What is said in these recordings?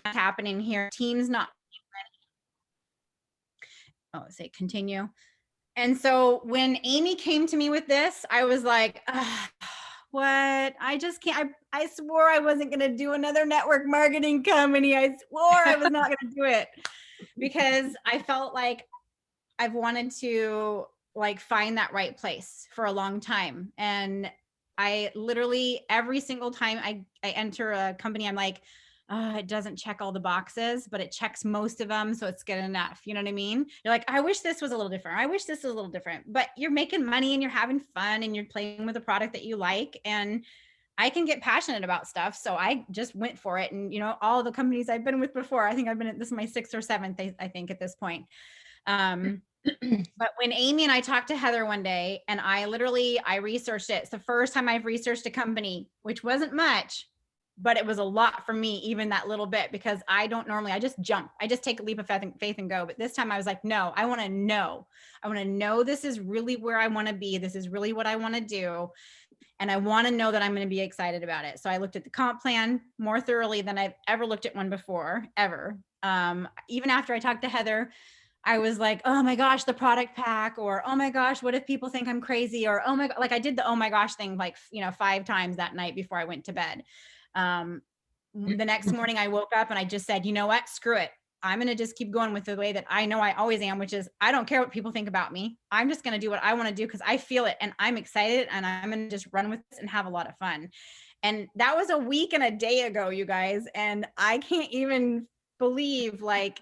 happening here. Teams not. Oh, say continue. And so when Amy came to me with this, I was like, what? I just can't. I swore I wasn't going to do another network marketing company. I swore I was not going to do it because I felt like I've wanted to like find that right place for a long time. And I literally every single time I enter a company, I'm like, it doesn't check all the boxes, but it checks most of them. So it's good enough. You know what I mean? You're like, I wish this was a little different. I wish this was a little different, but you're making money and you're having fun and you're playing with a product that you like. And I can get passionate about stuff. So I just went for it. And, you know, all the companies I've been with before, I think I've been at this is my 6th or 7th, I think at this point. But when Amy and I talked to Heather one day and I researched it. It's the first time I've researched a company, which wasn't much, but it was a lot for me, even that little bit, because I don't normally, I just jump. I just take a leap of faith and go. But this time I was like, no, I want to know. I want to know this is really where I want to be. This is really what I want to do. And I want to know that I'm going to be excited about it. So I looked at the comp plan more thoroughly than I've ever looked at one before, ever. Even after I talked to Heather, I was like, oh my gosh, the product pack, or, oh my gosh, what if people think I'm crazy? Or, oh my God, like I did the, oh my gosh thing, like, 5 times that night before I went to bed. The next morning I woke up and I just said, you know what, screw it. I'm going to just keep going with the way that I know I always am, which is I don't care what people think about me. I'm just going to do what I want to do because I feel it and I'm excited and I'm going to just run with this and have a lot of fun. And that was a week and a day ago, you guys. And I can't even believe like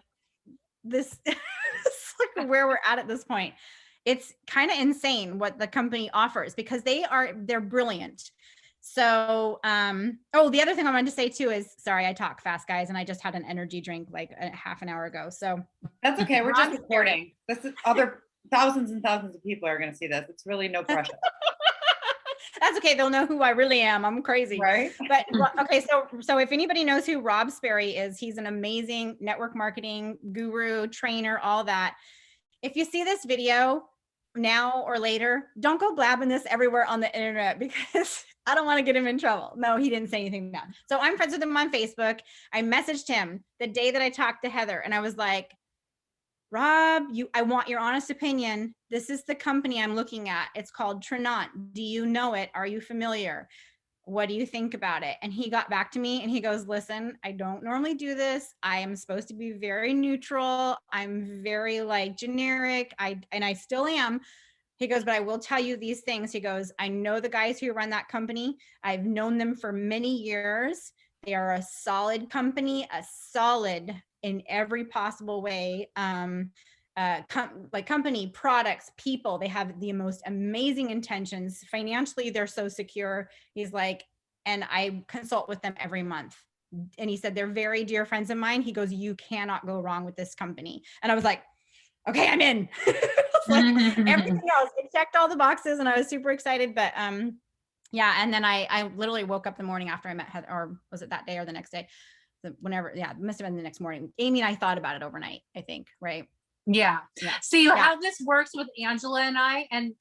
this, like where we're at this point. It's kind of insane what the company offers because they're brilliant. So, the other thing I wanted to say too is, sorry, I talk fast, guys, and I just had an energy drink like a half an hour ago. So that's okay. We're just recording. This is other thousands and thousands of people are going to see this. It's really no pressure. That's okay. They'll know who I really am. I'm crazy. Right. But okay. So if anybody knows who Rob Sperry is, he's an amazing network marketing guru, trainer, all that. If you see this video now or later, don't go blabbing this everywhere on the internet because I don't want to get him in trouble. No, he didn't say anything now. So I'm friends with him on Facebook. I messaged him the day that I talked to Heather and I was like, Rob, I want your honest opinion. This is the company I'm looking at. It's called Trinant. Do you know it? Are you familiar? What do you think about it? And he got back to me and he goes, listen, I don't normally do this. I am supposed to be very neutral. I'm very like generic. And I still am. He goes, but I will tell you these things. He goes, I know the guys who run that company. I've known them for many years. They are a solid company, a solid in every possible way. Like company, products, people, they have the most amazing intentions. Financially, they're so secure. He's like, and I consult with them every month. And he said, they're very dear friends of mine. He goes, you cannot go wrong with this company. And I was like, okay, I'm in. Like everything else, it checked all the boxes and I was super excited. But yeah. And then I literally woke up the morning after I met Heather, or was it that day or the next day? Whenever, yeah, it must have been the next morning. Amy and I thought about it overnight, I think, right? Yeah. See how this works with Angela and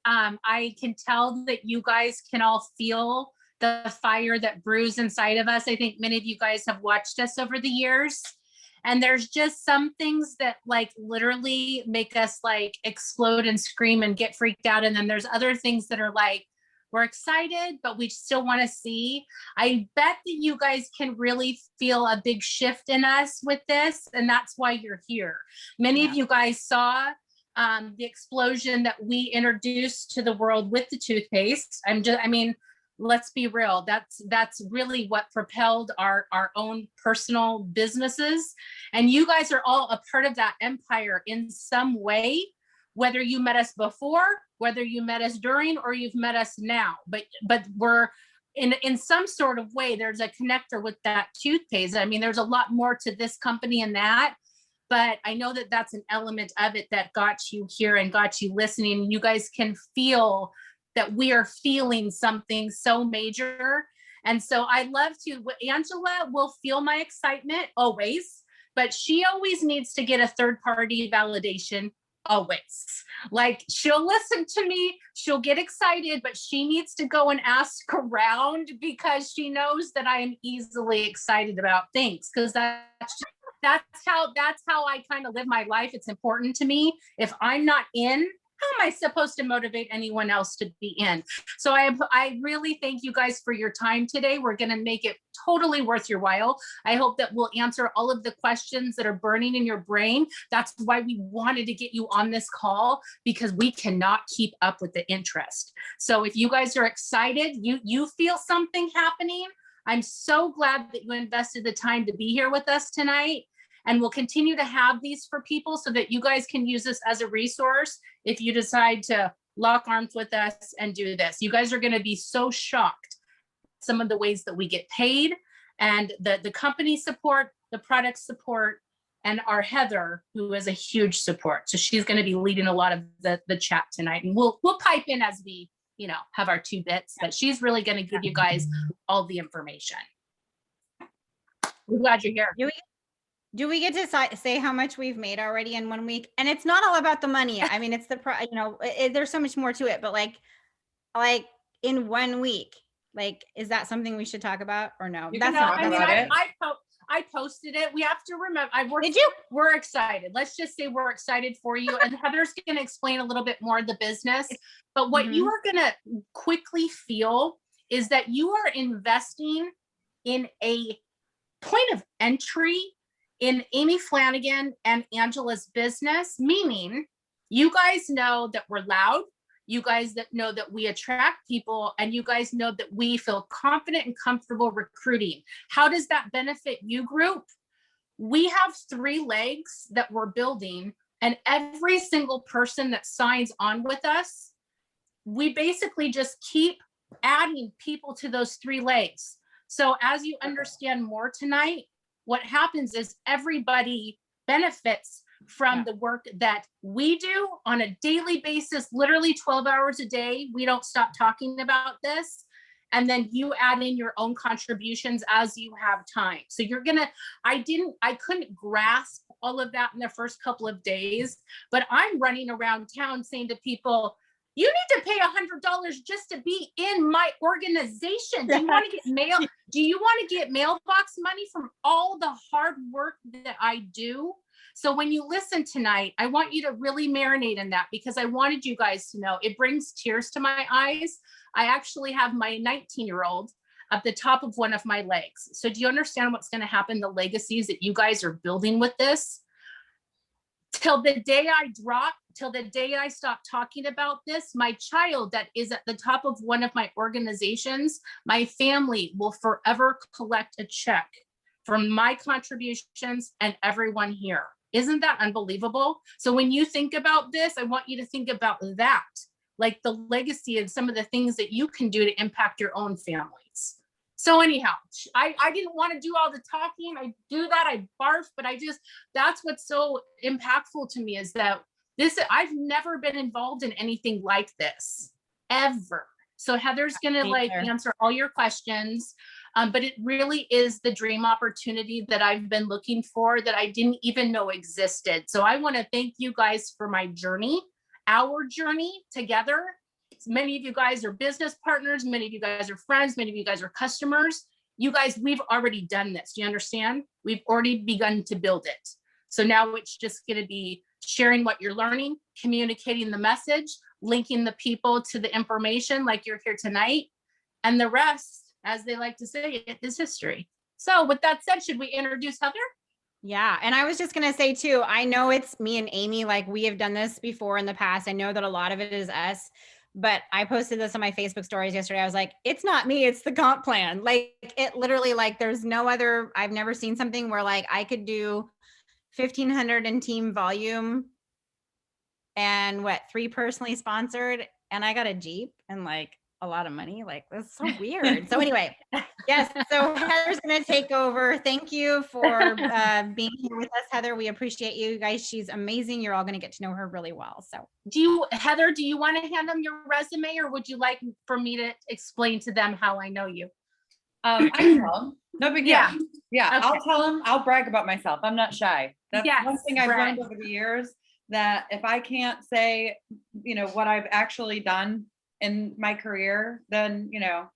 I can tell that you guys can all feel the fire that brews inside of us. I think many of you guys have watched us over the years. And there's just some things that like literally make us like explode and scream and get freaked out. And then there's other things that are like, we're excited, but we still want to see. I bet that you guys can really feel a big shift in us with this. And that's why you're here. Many of you guys saw the explosion that we introduced to the world with the toothpaste. Let's be real. That's really what propelled our own personal businesses. And you guys are all a part of that empire in some way, whether you met us before, whether you met us during, or you've met us now, but we're in some sort of way, there's a connector with that toothpaste. I mean, there's a lot more to this company and that, but I know that that's an element of it that got you here and got you listening. You guys can feel that we are feeling something so major. And so I love to, Angela will feel my excitement always, but she always needs to get a third party validation always. Like, she'll listen to me, she'll get excited, but she needs to go and ask around because she knows that I am easily excited about things, because that's how I kind of live my life. It's important to me. If I'm not in, how am I supposed to motivate anyone else to be in? So I really thank you guys for your time today. We're going to make it totally worth your while. I hope that we'll answer all of the questions that are burning in your brain. That's why we wanted to get you on this call, because we cannot keep up with the interest. So if you guys are excited, you feel something happening, I'm so glad that you invested the time to be here with us tonight. And we'll continue to have these for people so that you guys can use this as a resource if you decide to lock arms with us and do this. You guys are going to be so shocked some of the ways that we get paid, and the company support, the product support, and our Heather, who is a huge support. So she's going to be leading a lot of the chat tonight, and we'll pipe in as we, have our 2 bits, but she's really going to give you guys all the information. We're glad you're here. Do we get to say how much we've made already in 1 week? And it's not all about the money. I mean, it's there's so much more to it, but like in 1 week, like, is that something we should talk about or no? That's not about it. I posted it. We have to remember. Did you? We're excited. Let's just say we're excited for you. And Heather's going to explain a little bit more of the business. But what you are going to quickly feel is that you are investing in a point of entry in Amy Flanagan and Angela's business, meaning you guys know that we're loud. You guys that know that we attract people, and you guys know that we feel confident and comfortable recruiting. How does that benefit you, group? We have 3 legs that we're building, and every single person that signs on with us, we basically just keep adding people to those 3 legs. So as you understand more tonight, what happens is everybody benefits from the work that we do on a daily basis, literally 12 hours a day. We don't stop talking about this. And then you add in your own contributions as you have time. So I couldn't grasp all of that in the first couple of days, but I'm running around town saying to people, you need to pay $100 just to be in my organization. Do you want to get mail? Do you want to get mailbox money from all the hard work that I do? So when you listen tonight, I want you to really marinate in that, because I wanted you guys to know it brings tears to my eyes. I actually have my 19-year-old at the top of one of my legs. So do you understand what's going to happen? The legacies that you guys are building with this? Till the day I drop, till the day I stop talking about this, my child that is at the top of one of my organizations, my family will forever collect a check from my contributions and everyone here. Isn't that unbelievable? So when you think about this, I want you to think about that, like the legacy of some of the things that you can do to impact your own families. So anyhow, I didn't want to do all the talking. I do that, I barf, but that's what's so impactful to me is that I've never been involved in anything like this, ever. So Heather's going to answer all your questions. But it really is the dream opportunity that I've been looking for that I didn't even know existed. So I want to thank you guys for my journey, our journey together. Many of you guys are business partners. Many of you guys are friends. Many of you guys are customers. You guys, we've already done this. Do you understand? We've already begun to build it. So now it's just going to be sharing what you're learning, communicating the message, linking the people to the information like you're here tonight, and the rest, as they like to say, it is history. So with that said, should we introduce Heather? Yeah. And I was just going to say too, I know it's me and Amy, like we have done this before in the past. I know that a lot of it is us, but I posted this on my Facebook stories yesterday. I was like, it's not me, it's the comp plan. Like it literally, like there's no other, I've never seen something where like I could do 1,500 in team volume and 3 personally sponsored. And I got a Jeep and like a lot of money. Like that's so weird. So anyway, yes. So Heather's going to take over. Thank you for being here with us, Heather. We appreciate you guys. She's amazing. You're all going to get to know her really well. So Heather, do you want to hand them your resume, or would you like for me to explain to them how I know you? I can tell them. No big deal. Yeah. Okay. I'll tell them. I'll brag about myself. I'm not shy. That's one thing I've learned over the years. that if I can't say, what I've actually done in my career, then,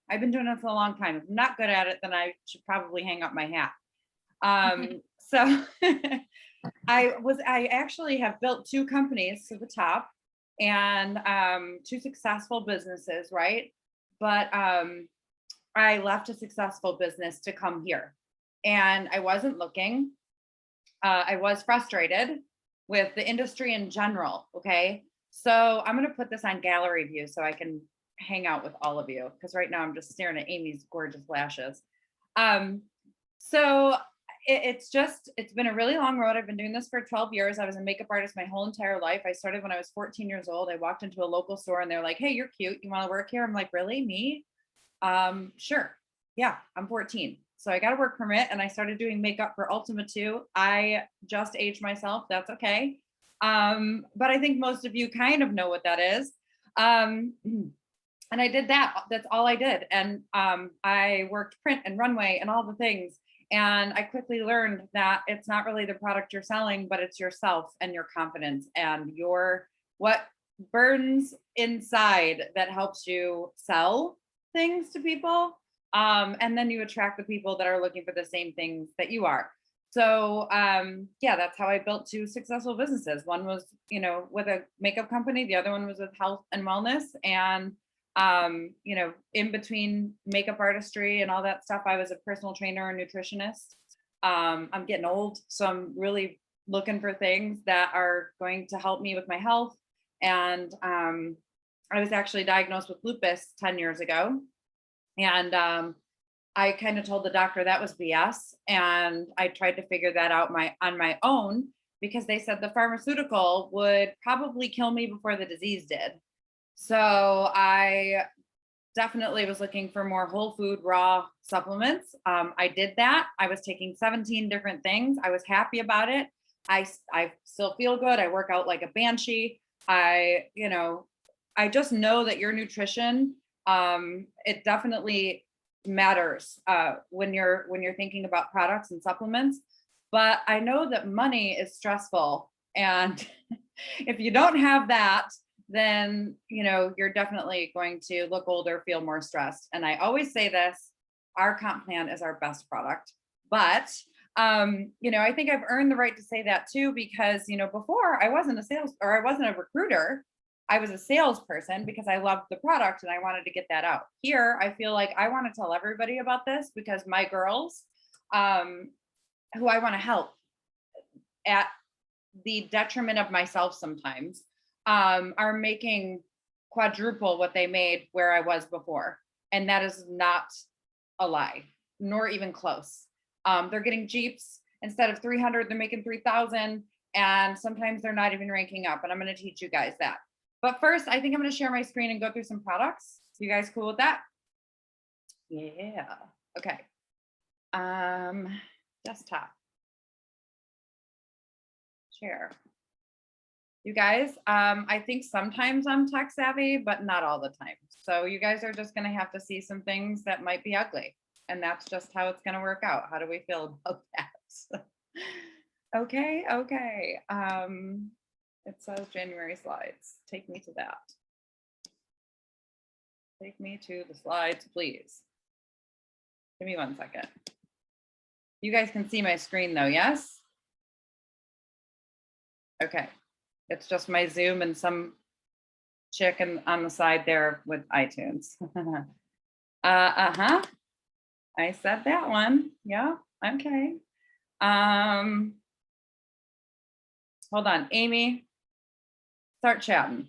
I've been doing it for a long time. If I'm not good at it, then I should probably hang up my hat. So I actually have built 2 companies to the top, and 2 successful businesses, right? But I left a successful business to come here, and I wasn't looking. I was frustrated with the industry in general. Okay. So I'm going to put this on gallery view so I can hang out with all of you, because right now I'm just staring at Amy's gorgeous lashes. So it's been a really long road. I've been doing this for 12 years. I was a makeup artist my whole entire life. I started when I was 14 years old. I walked into a local store and they're like, "Hey, you're cute. You want to work here?" I'm like, "Really? Me? Sure. Yeah, I'm 14." So I got a work permit and I started doing makeup for Ultima 2. I just aged myself. That's okay. But I think most of you kind of know what that is. And I did that. That's all I did. And I worked print and runway and all the things. And I quickly learned that it's not really the product you're selling, but it's yourself and your confidence and what burns inside that helps you sell things to people. And then you attract the people that are looking for the same things that you are. So yeah, that's how I built 2 successful businesses. One was, with a makeup company. The other one was with health and wellness. And in between makeup artistry and all that stuff, I was a personal trainer and nutritionist. I'm getting old, so I'm really looking for things that are going to help me with my health. And I was actually diagnosed with lupus 10 years ago. And I kind of told the doctor that was BS. And I tried to figure that out on my own, because they said the pharmaceutical would probably kill me before the disease did. So I definitely was looking for more whole food, raw supplements. I did that. I was taking 17 different things. I was happy about it. I still feel good. I work out like a banshee. I just know that your nutrition, it definitely matters when you're thinking about products and supplements. But I know that money is stressful, and if you don't have that, then you're definitely going to look older, feel more stressed. And I always say this: our comp plan is our best product. But I think I've earned the right to say that too, because before I wasn't a recruiter. I was a salesperson because I loved the product and I wanted to get that out. Here, I feel like I want to tell everybody about this, because my girls, who I want to help at the detriment of myself sometimes, are making quadruple what they made where I was before. And that is not a lie, nor even close. They're getting Jeeps. Instead of 300, they're making 3,000. And sometimes they're not even ranking up. And I'm going to teach you guys that. But first, I think I'm going to share my screen and go through some products. You guys cool with that? Yeah. Okay. Desktop. Share. You guys, I think sometimes I'm tech savvy, but not all the time. So you guys are just going to have to see some things that might be ugly. And that's just how it's going to work out. How do we feel about that? Okay. It says January slides. Take me to that. Take me to the slides, please. Give me 1 second. You guys can see my screen though, yes? Okay. It's just my Zoom and some chicken on the side there with iTunes. I said that one. Yeah, okay. Hold on, Amy. Start chatting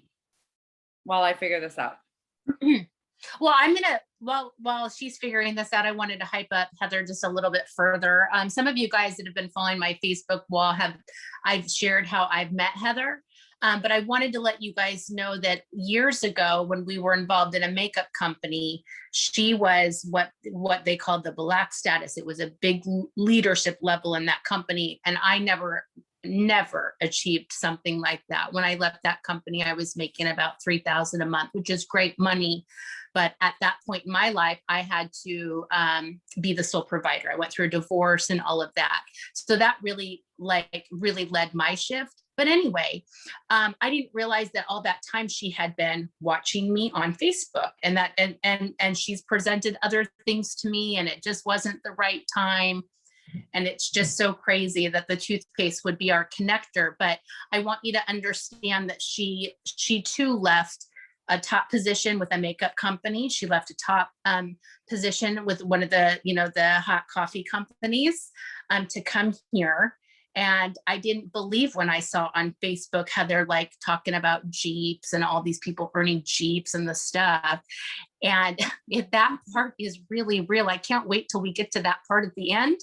while I figure this out. Well, while she's figuring this out, I wanted to hype up Heather just a little bit further. Some of you guys that have been following my Facebook wall I've shared how I've met Heather. But I wanted to let you guys know that years ago, when we were involved in a makeup company, she was what they called the black status. It was a big leadership level in that company. And I never achieved something like that. When I left that company, I was making about $3,000 a month, which is great money. But at that point in my life, I had to be the sole provider. I went through a divorce and all of that. So that really led my shift. But anyway, I didn't realize that all that time she had been watching me on Facebook, and that and she's presented other things to me, and it just wasn't the right time. And it's just so crazy that the toothpaste would be our connector. But I want you to understand that she too left a top position with a makeup company. She left a top position with one of the, the hot coffee companies to come here. And I didn't believe when I saw on Facebook how they're like talking about Jeeps and all these people earning Jeeps and the stuff. And if that part is really real, I can't wait till we get to that part at the end.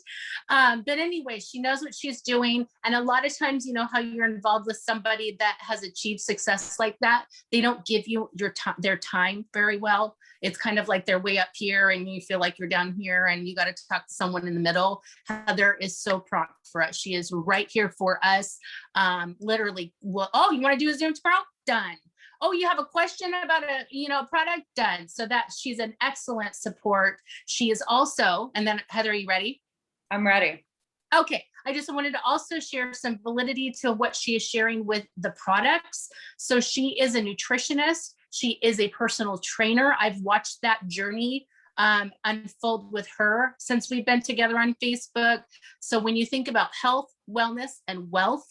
But anyway, she knows what she's doing. And a lot of times, how you're involved with somebody that has achieved success like that, they don't give you their time very well. It's kind of like they're way up here and you feel like you're down here and you got to talk to someone in the middle. Heather is so prompt for us. She is right here for us. Literally, well, oh, you want to do a Zoom tomorrow? Done. Oh, you have a question about a product? Done. So that she's an excellent support. She is also, and then Heather, are you ready? I'm ready. Okay. I just wanted to also share some validity to what she is sharing with the products. So she is a nutritionist. She is a personal trainer. I've watched that journey unfold with her since we've been together on Facebook. So when you think about health, wellness, and wealth,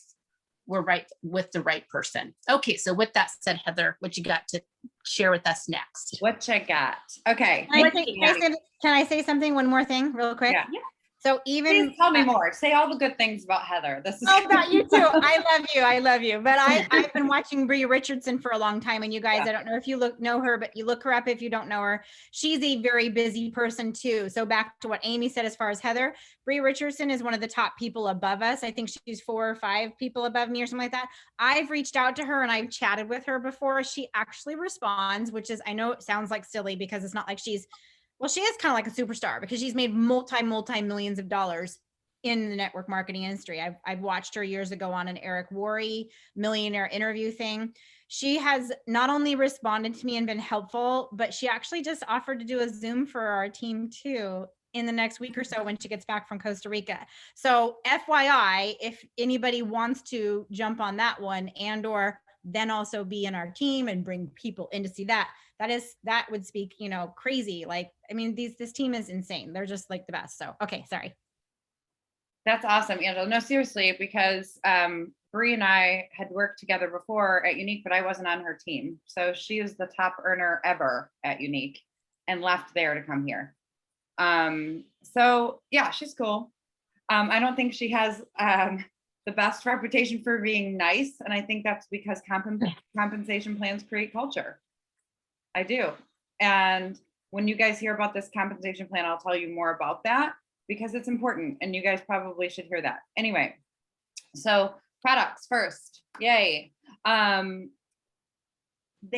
we're right with the right person. Okay, so with that said, Heather, what you got to share with us next? What you got? Okay. Can I say something? One more thing real quick? Yeah. So even please tell me more. Say all the good things about Heather. This is about you too. I love you. But I've been watching Bree Richardson for a long time, and you guys, I don't know if you know her, but you look her up if you don't know her. She's a very busy person too. So back to what Amy said as far as Heather, Bree Richardson is one of the top people above us. I think she's 4 or 5 people above me or something like that. I've reached out to her and I've chatted with her before. She actually responds, which is, I know it sounds like silly because it's not like she is kind of like a superstar because she's made multi millions of dollars in the network marketing industry. I've watched her years ago on an Eric Worre millionaire interview thing. She has not only responded to me and been helpful, but she actually just offered to do a Zoom for our team too in the next week or so when she gets back from Costa Rica. So FYI, if anybody wants to jump on that one or then also be in our team and bring people in to see that would speak, crazy. Like, I mean, this team is insane. They're just like the best. So, okay. Sorry. That's awesome, Angela. No, seriously, because Bree and I had worked together before at Unique, but I wasn't on her team. So she is the top earner ever at Unique and left there to come here. So yeah, she's cool. I don't think she has the best reputation for being nice. And I think that's because compensation plans create culture. I do. And when you guys hear about this compensation plan, I'll tell you more about that because it's important and you guys probably should hear that. Anyway, so products first, yay. They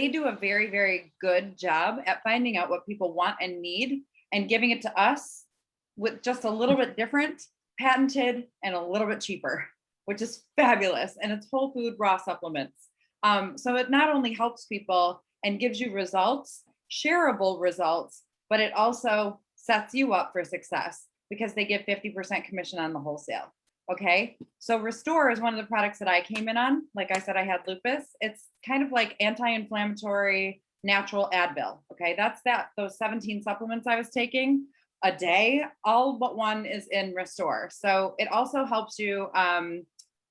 do a very, very good job at finding out what people want and need and giving it to us with just a little bit different, patented, and a little bit cheaper, which is fabulous. And it's whole food raw supplements. So it not only helps people and gives you results, shareable results, but it also sets you up for success because they give 50% commission on the wholesale. Okay. So Restore is one of the products that I came in on. Like I said, I had lupus. It's kind of like anti-inflammatory natural Advil. Okay. That's those 17 supplements I was taking a day, all but one is in Restore. So it also helps you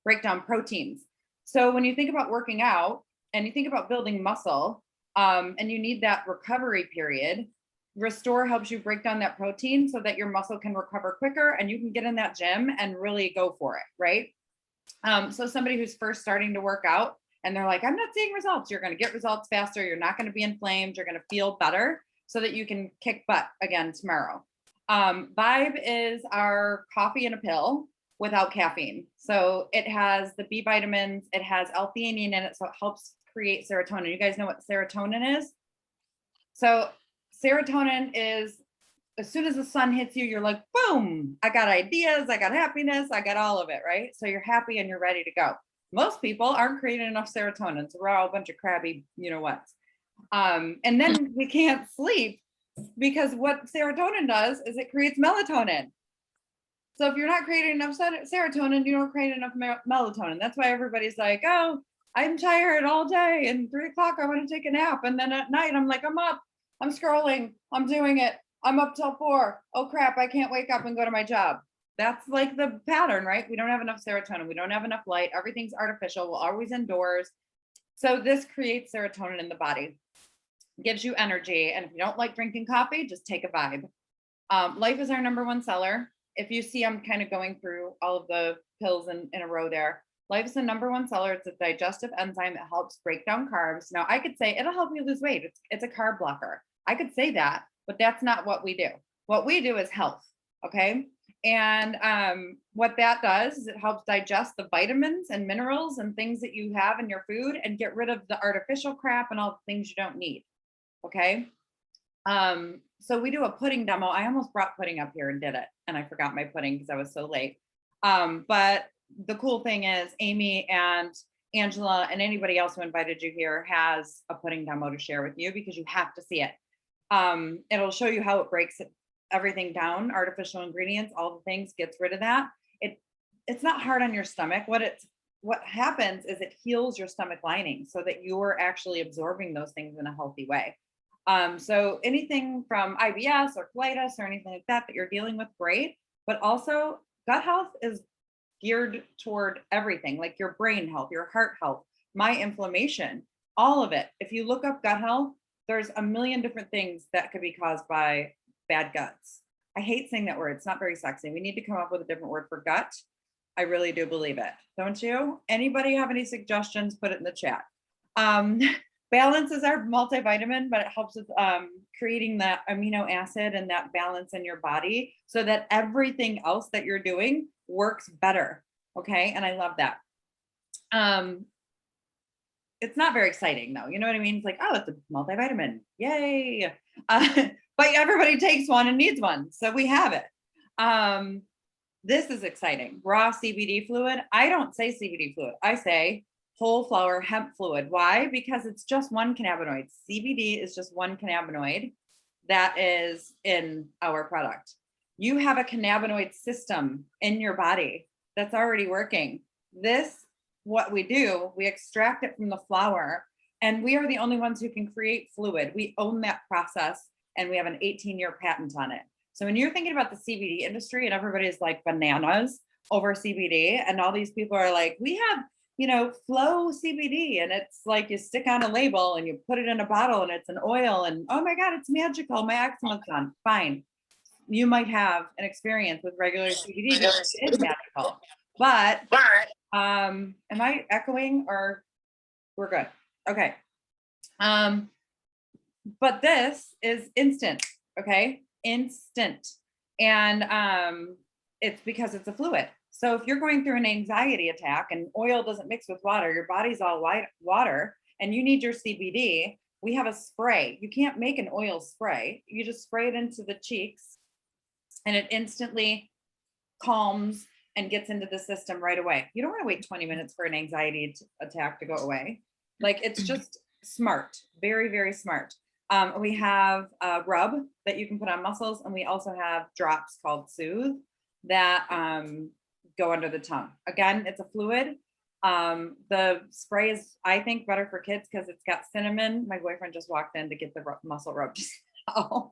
break down proteins. So when you think about working out and you think about building muscle and you need that recovery period, Restore helps you break down that protein so that your muscle can recover quicker and you can get in that gym and really go for it, right? So somebody who's first starting to work out and they're like, I'm not seeing results. You're going to get results faster. You're not going to be inflamed. You're going to feel better so that you can kick butt again tomorrow. Vibe is our coffee in a pill without caffeine. So it has the B vitamins, it has L-theanine in it, so it helps create serotonin. You guys know what serotonin is? So serotonin is, as soon as the sun hits you, you're like, boom, I got ideas, I got happiness, I got all of it, right? So you're happy and you're ready to go. Most people aren't creating enough serotonin, so we're all a bunch of crabby, you know what. And then we can't sleep because what serotonin does is it creates melatonin. So if you're not creating enough serotonin, you don't create enough melatonin. That's why everybody's like, oh, I'm tired all day and 3 o'clock, I want to take a nap. And then at night, I'm like, I'm up, I'm scrolling, I'm doing it. I'm up till 4. Oh crap, I can't wake up and go to my job. That's like the pattern, right? We don't have enough serotonin. We don't have enough light. Everything's artificial. We're always indoors. So this creates serotonin in the body, gives you energy. And if you don't like drinking coffee, just take a vibe. Life is our #1 seller. If you see, I'm kind of going through all of the pills in a row there. Life is the #1 seller. It's a digestive enzyme that helps break down carbs. Now, I could say it'll help you lose weight. It's a carb blocker. I could say that, but that's not what we do. What we do is health, okay? And what that does is it helps digest the vitamins and minerals and things that you have in your food and get rid of the artificial crap and all the things you don't need, okay? So we do a pudding demo. I almost brought pudding up here and did it, and I forgot my pudding because I was so late. But the cool thing is Amy and Angela and anybody else who invited you here has a pudding demo to share with you because you have to see it. It'll show you how it breaks everything down, artificial ingredients, all the things, gets rid of that. It's not hard on your stomach. What happens is it heals your stomach lining so that you're actually absorbing those things in a healthy way. So anything from IBS or colitis or anything like that you're dealing with, great. But also gut health is geared toward everything, like your brain health, your heart health, my inflammation, all of it. If you look up gut health, there's a million different things that could be caused by bad guts. I hate saying that word. It's not very sexy. We need to come up with a different word for gut. I really do believe it. Don't you? Anybody have any suggestions? Put it in the chat. Balance is our multivitamin, but it helps with creating that amino acid and that balance in your body so that everything else that you're doing works better. Okay. And I love that. It's not very exciting though. You know what I mean? It's like, oh, it's a multivitamin. Yay. But everybody takes one and needs one. So we have it. This is exciting. Raw CBD fluid. I don't say CBD fluid. I say whole flower hemp fluid. Why? Because it's just one cannabinoid. CBD is just one cannabinoid that is in our product. You have a cannabinoid system in your body that's already working. What we do, we extract it from the flower, and we are the only ones who can create fluid. We own that process, and we have an 18-year patent on it. So when you're thinking about the CBD industry and everybody's like bananas over CBD, and all these people are like, we have, flow CBD, and it's like you stick on a label and you put it in a bottle and it's an oil and oh my God, it's magical. My eczema's gone. Fine. You might have an experience with regular CBD because it is magical. But am I echoing or we're good? Okay. But this is instant, okay? Instant. And it's because it's a fluid. So if you're going through an anxiety attack and oil doesn't mix with water, your body's all water, and you need your CBD, we have a spray. You can't make an oil spray. You just spray it into the cheeks and it instantly calms and gets into the system right away. You don't want to wait 20 minutes for an anxiety attack to go away. Like, it's just smart, very, very smart. We have a rub that you can put on muscles, and we also have drops called Soothe that go under the tongue. Again, it's a fluid. The spray is, I think, better for kids because it's got cinnamon. My boyfriend just walked in to get the muscle rub. Oh.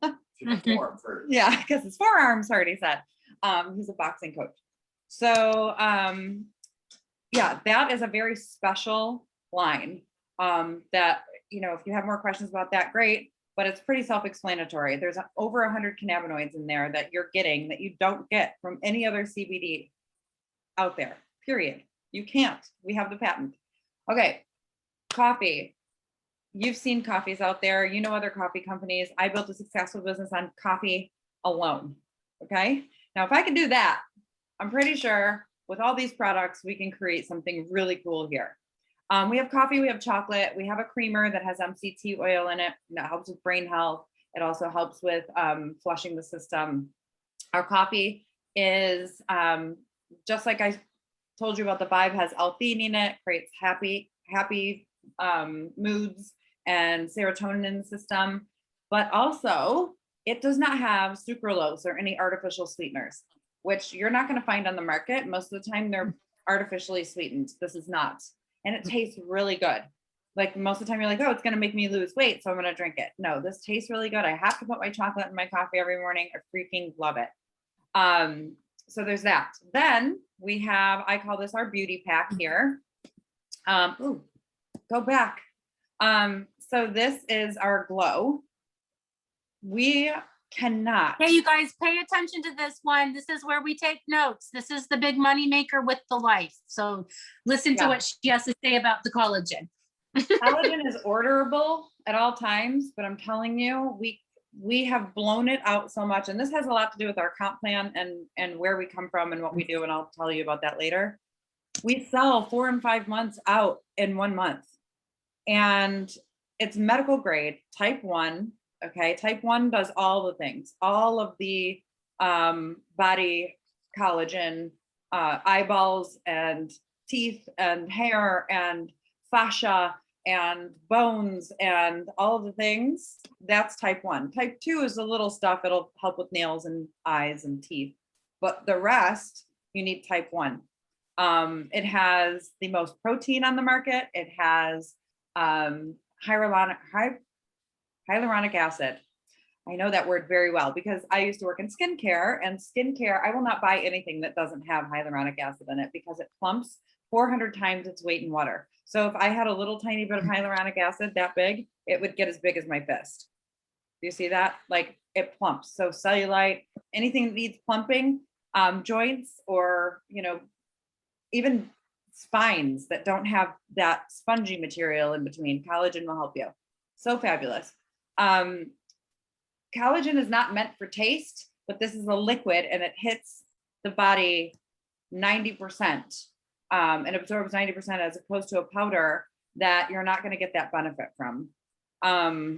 Yeah, because his forearms hurt, he said. He's a boxing coach. So yeah, that is a very special line that, if you have more questions about that, great, but it's pretty self-explanatory. There's over 100 cannabinoids in there that you're getting that you don't get from any other CBD out there, period. You can't. We have the patent. Okay, coffee. You've seen coffees out there. You know other coffee companies. I built a successful business on coffee alone. Okay, now if I can do that, I'm pretty sure with all these products, we can create something really cool here. We have coffee, we have chocolate, we have a creamer that has MCT oil in it, and that helps with brain health. It also helps with flushing the system. Our coffee is, just like I told you about, the Vibe has L-theanine in it, creates happy moods and serotonin in the system, but also it does not have sucralose or any artificial sweeteners. which you're not going to find on the market. Most of the time they're artificially sweetened. This is not. And it tastes really good. Like most of the time you're like, oh, it's going to make me lose weight, so I'm going to drink it. No, this tastes really good. I have to put my chocolate in my coffee every morning. I freaking love it. So there's that. Then we have, I call this our beauty pack here. Ooh, go back. So this is our Glow. We cannot. Hey, you guys, pay attention to this one. This is where we take notes. This is the big money maker with the life. So listen to what she has to say about the collagen. Collagen is orderable at all times, but I'm telling you, we have blown it out so much. And this has a lot to do with our comp plan and where we come from and what we do. And I'll tell you about that later. We sell 4 and 5 months out in 1 month. And it's medical grade, type 1. Okay, type 1 does all the things, all of the body collagen, eyeballs and teeth and hair and fascia and bones and all of the things. That's type 1. Type 2 is the little stuff. It'll help with nails and eyes and teeth. But the rest, you need type 1. It has the most protein on the market. It has hyaluronic acid. I know that word very well because I used to work in skincare, and skincare, I will not buy anything that doesn't have hyaluronic acid in it because it plumps 400 times its weight in water. So if I had a little tiny bit of hyaluronic acid that big, it would get as big as my fist. Do you see that? Like it plumps. So cellulite, anything that needs plumping, joints, or, you know, even spines that don't have that spongy material in between, collagen will help you. So fabulous. Collagen is not meant for taste, but this is a liquid and it hits the body 90%, and absorbs 90% as opposed to a powder that you're not going to get that benefit from.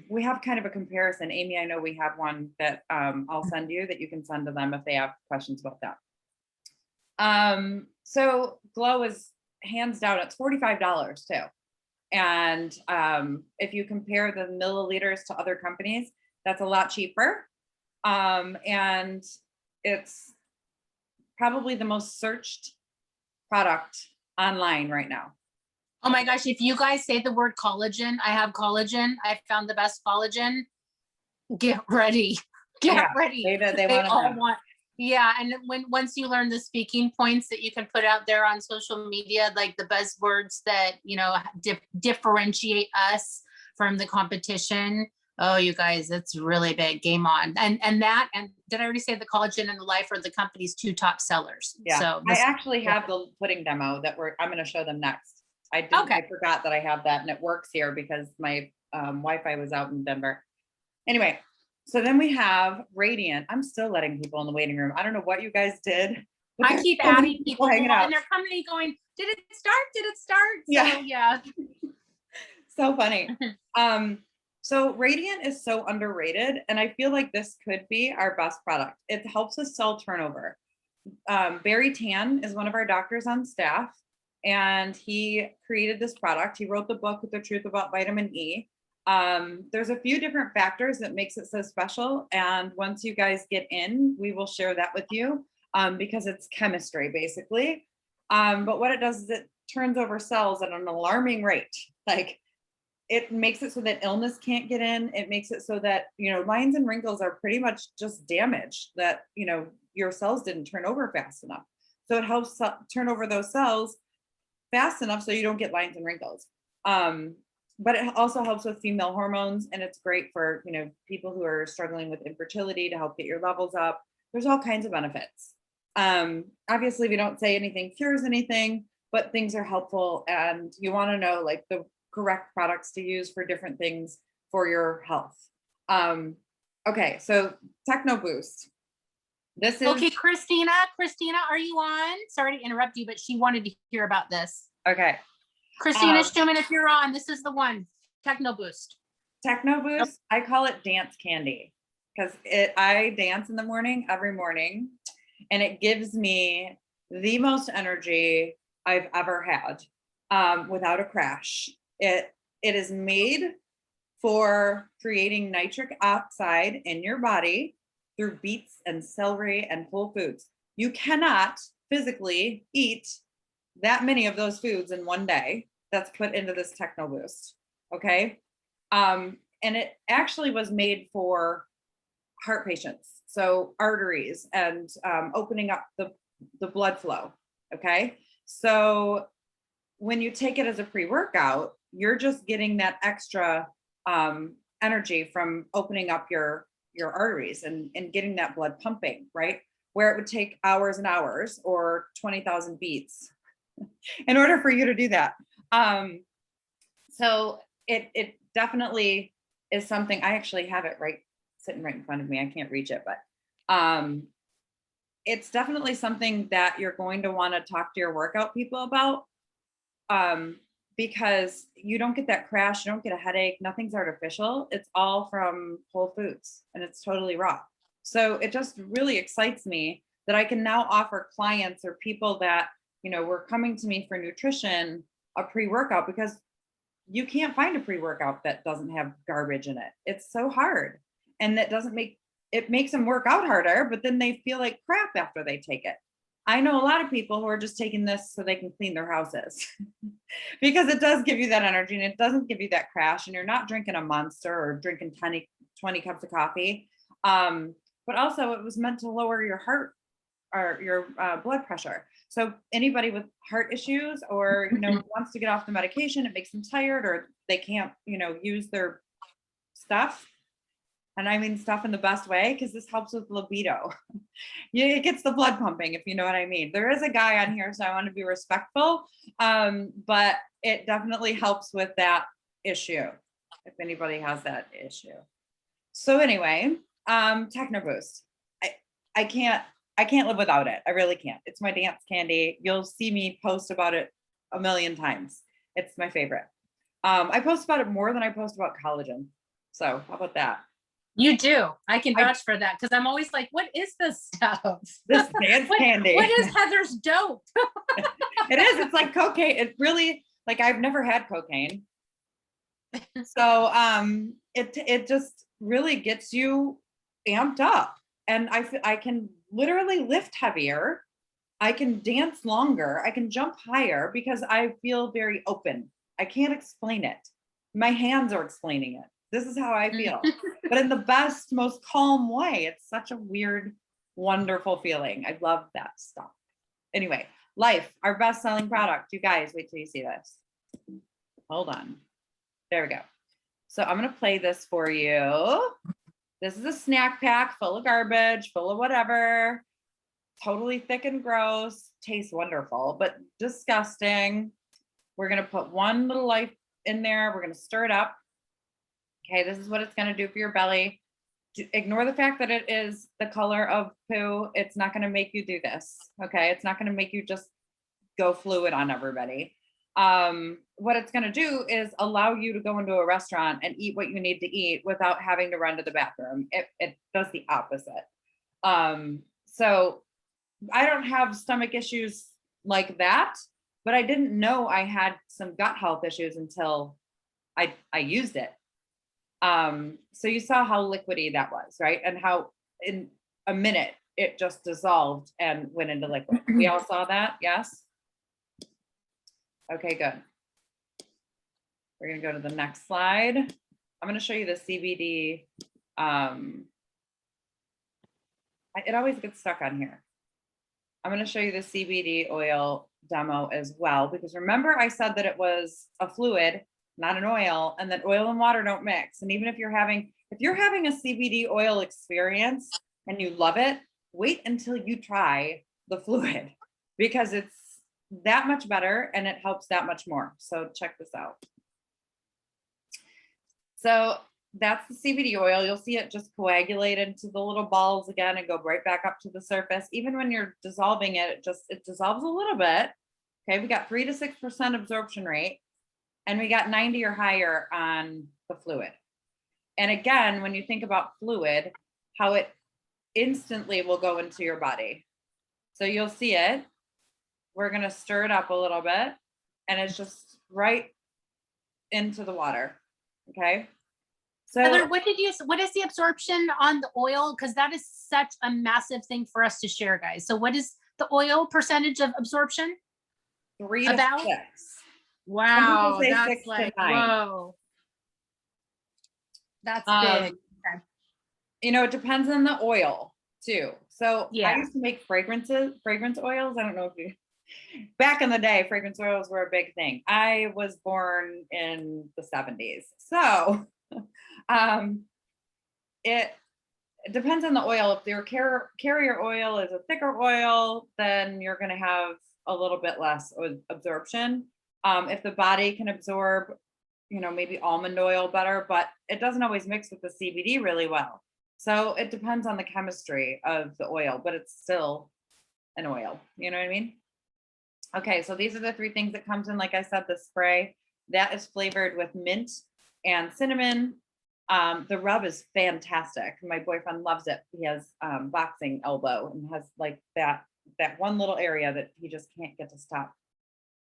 We have kind of a comparison. Amy, I know we have one that I'll send you that you can send to them if they have questions about that. So Glow is hands down, it's $45 too. And if you compare the milliliters to other companies, that's a lot cheaper. And it's probably the most searched product online right now. Oh my gosh, if you guys say the word collagen, I have collagen. I found the best collagen. Get ready. Get ready. They all want. Yeah, and once you learn the speaking points that you can put out there on social media, like the buzzwords that, you know, differentiate us from the competition. Oh, you guys, it's really big. Game on. And did I already say the collagen and the life are the company's 2 top sellers? Yeah. So I actually have the pudding demo that I'm going to show them next. I forgot that I have that, and it works here because my Wi-Fi was out in Denver. Anyway, so then we have Radiant. I'm still letting people in the waiting room. I don't know what you guys did. I keep adding people hanging out, and they're coming and going, did it start? Did it start? So, yeah. So funny. So Radiant is so underrated, and I feel like this could be our best product. It helps with cell turnover. Barry Tan is one of our doctors on staff, and he created this product. He wrote the book, The Truth About Vitamin E. There's a few different factors that makes it so special, and once you guys get in, we will share that with you, because it's chemistry basically. But what it does is it turns over cells at an alarming rate. Like, it makes it so that illness can't get in. It makes it so that, you know, lines and wrinkles are pretty much just damage that, you know, your cells didn't turn over fast enough. So it helps turn over those cells fast enough so you don't get lines and wrinkles. But it also helps with female hormones, and it's great for, you know, people who are struggling with infertility to help get your levels up. There's all kinds of benefits. Obviously, we don't say anything cures anything, but things are helpful, and you want to know like the correct products to use for different things for your health. Okay, so Techno Boost. This is okay. Christina, are you on? Sorry to interrupt you, but she wanted to hear about this. Okay. Christina Schumann, if you're on, this is the one. Techno Boost. Techno Boost, I call it dance candy because I dance in the morning, every morning, and it gives me the most energy I've ever had, without a crash. It is made for creating nitric oxide in your body through beets and celery and whole foods. You cannot physically eat that many of those foods in one day that's put into this Techno Boost. Okay. And it actually was made for heart patients. So arteries and opening up the blood flow. Okay. So when you take it as a pre-workout, you're just getting that extra energy from opening up your arteries and getting that blood pumping, right? Where it would take hours and hours or 20,000 beats in order for you to do that. So it definitely is something. I actually have it sitting right in front of me. I can't reach it, but it's definitely something that you're going to want to talk to your workout people about, because you don't get that crash, you don't get a headache, nothing's artificial. It's all from whole foods and it's totally raw. So it just really excites me that I can now offer clients or people that, were coming to me for nutrition, a pre-workout, because you can't find a pre-workout that doesn't have garbage in it. It's so hard. And that makes them work out harder, but then they feel like crap after they take it. I know a lot of people who are just taking this so they can clean their houses because it does give you that energy and it doesn't give you that crash, and you're not drinking a Monster or drinking 20 cups of coffee. But also it was meant to lower your heart or your blood pressure. So anybody with heart issues or, wants to get off the medication, it makes them tired or they can't, use their stuff. And I mean stuff in the best way, because this helps with libido. It gets the blood pumping, if you know what I mean. There is a guy on here, so I want to be respectful. But it definitely helps with that issue, if anybody has that issue. So anyway, Techno Boost. I can't live without it. I really can't. It's my dance candy. You'll see me post about it a million times. It's my favorite. I post about it more than I post about collagen. So how about that? You do. I can vouch for that, because I'm always like, what is this stuff? This dance candy. What is Heather's dope? It is. It's like cocaine. It really, I've never had cocaine. So it just really gets you amped up. And I can literally lift heavier. I can dance longer. I can jump higher because I feel very open. I can't explain it. My hands are explaining it. This is how I feel, but in the best, most calm way. It's such a weird, wonderful feeling. I love that stuff. Anyway, Life, our best-selling product. You guys, wait till you see this. Hold on. There we go. So I'm going to play this for you. This is a snack pack full of garbage, full of whatever. Totally thick and gross. Tastes wonderful, but disgusting. We're going to put one little Life in there. We're going to stir it up. Okay, this is what it's going to do for your belly. Ignore the fact that it is the color of poo. It's not going to make you do this. Okay, it's not going to make you just go fluid on everybody. What it's going to do is allow you to go into a restaurant and eat what you need to eat without having to run to the bathroom. It does the opposite. So I don't have stomach issues like that, but I didn't know I had some gut health issues until I used it. So you saw how liquidy that was, right? And how in a minute it just dissolved and went into liquid. We all saw that, yes? Okay, good. We're gonna go to the next slide. I'm gonna show you the CBD. It always gets stuck on here. I'm gonna show you the CBD oil demo as well, because remember I said that it was a fluid, not an oil, and that oil and water don't mix. And even if you're having a CBD oil experience and you love it, wait until you try the fluid, because it's that much better and it helps that much more. So check this out. So that's the CBD oil. You'll see it just coagulate into the little balls again and go right back up to the surface. Even when you're dissolving it, it dissolves a little bit. Okay, we got 3 to 6% absorption rate. And we got 90 or higher on the fluid. And again, when you think about fluid, how it instantly will go into your body. So you'll see it. We're going to stir it up a little bit, and it's just right into the water. Okay. So Heather, what is the absorption on the oil? Because that is such a massive thing for us to share, guys. So what is the oil percentage of absorption? 3 to About? 6. Wow, say that's 6 to like, 9. whoa. That's big. Okay. You know, it depends on the oil too. So Yeah. I used to make fragrance oils. I don't know if you, back in the day, fragrance oils were a big thing. I was born in the 70s. So it depends on the oil. If your carrier oil is a thicker oil, then you're going to have a little bit less absorption. If the body can absorb, you know, maybe almond oil better, but it doesn't always mix with the CBD really well. So it depends on the chemistry of the oil, but it's still an oil. You know what I mean? Okay, so these are the 3 things that comes in. Like I said, the spray that is flavored with mint and cinnamon. The rub is fantastic. My boyfriend loves it. He has boxing elbow and has like that one little area that he just can't get to stop,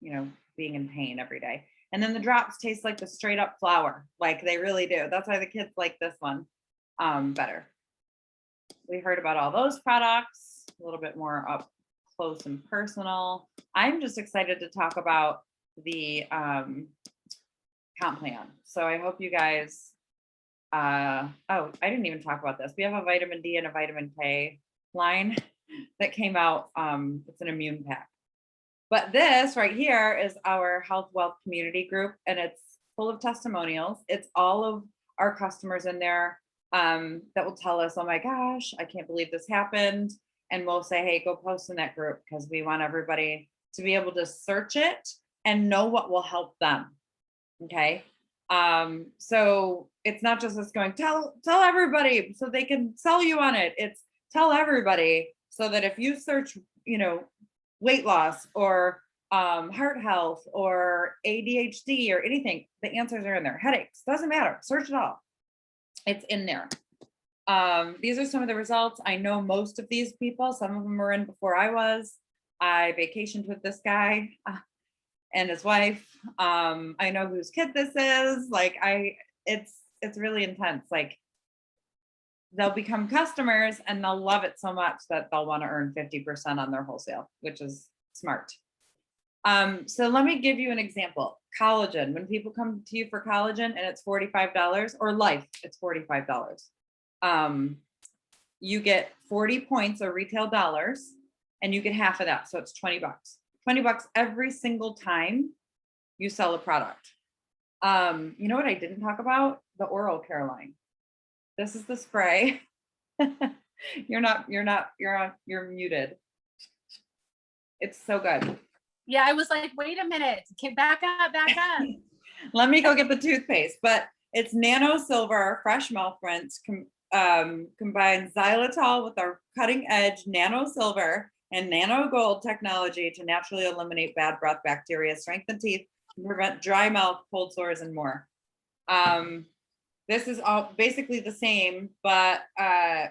you know, being in pain every day. And then the drops taste like the straight up flower, like they really do. That's why the kids like this one better. We heard about all those products, a little bit more up close and personal. I'm just excited to talk about the comp plan. So I hope you guys, oh, I didn't even talk about this. We have a vitamin D and a vitamin K line that came out. It's an immune pack. But this right here is our Health Wealth community group, and it's full of testimonials. It's all of our customers in there that will tell us, oh my gosh, I can't believe this happened. And we'll say, hey, go post in that group because we want everybody to be able to search it and know what will help them. Okay. So it's not just us going, tell everybody so they can sell you on it. It's tell everybody so that if you search, you know, weight loss or heart health or ADHD or anything, the answers are in there. Headaches, doesn't matter. Search it all. It's in there. These are some of the results. I know most of these people. Some of them were in before I was. I vacationed with this guy and his wife. I know whose kid this is. Like it's really intense. Like they'll become customers and they'll love it so much that they'll want to earn 50% on their wholesale, which is smart. So let me give you an example. Collagen, when people come to you for collagen and it's $45 or life, it's $45. You get 40 points or retail dollars and you get half of that. So it's $20, $20 every single time you sell a product. You know what I didn't talk about? The oral care line. This is the spray. You're muted. It's so good. Yeah, I was like, wait a minute, back up. Let me go get the toothpaste, but it's nano silver fresh mouth rinse combines xylitol with our cutting edge nano silver and nano gold technology to naturally eliminate bad breath bacteria, strengthen teeth, and prevent dry mouth, cold sores, and more. This is all basically the same, but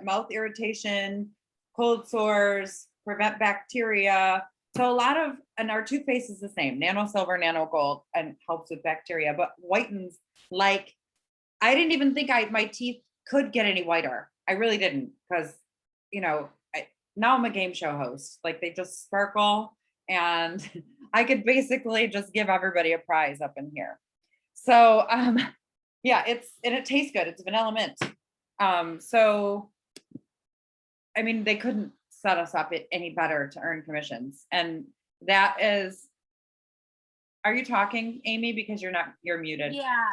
mouth irritation, cold sores, prevent bacteria. So a lot of, and our toothpaste is the same, nano silver, nano gold, and helps with bacteria, but whitens like, I didn't even think my teeth could get any whiter. I really didn't, because, you know, now I'm a game show host. Like they just sparkle and I could basically just give everybody a prize up in here. So, yeah, and it tastes good. It's vanilla mint. So, I mean, they couldn't set us up any better to earn commissions. And that is, are you talking, Amy? Because you're muted. Yeah.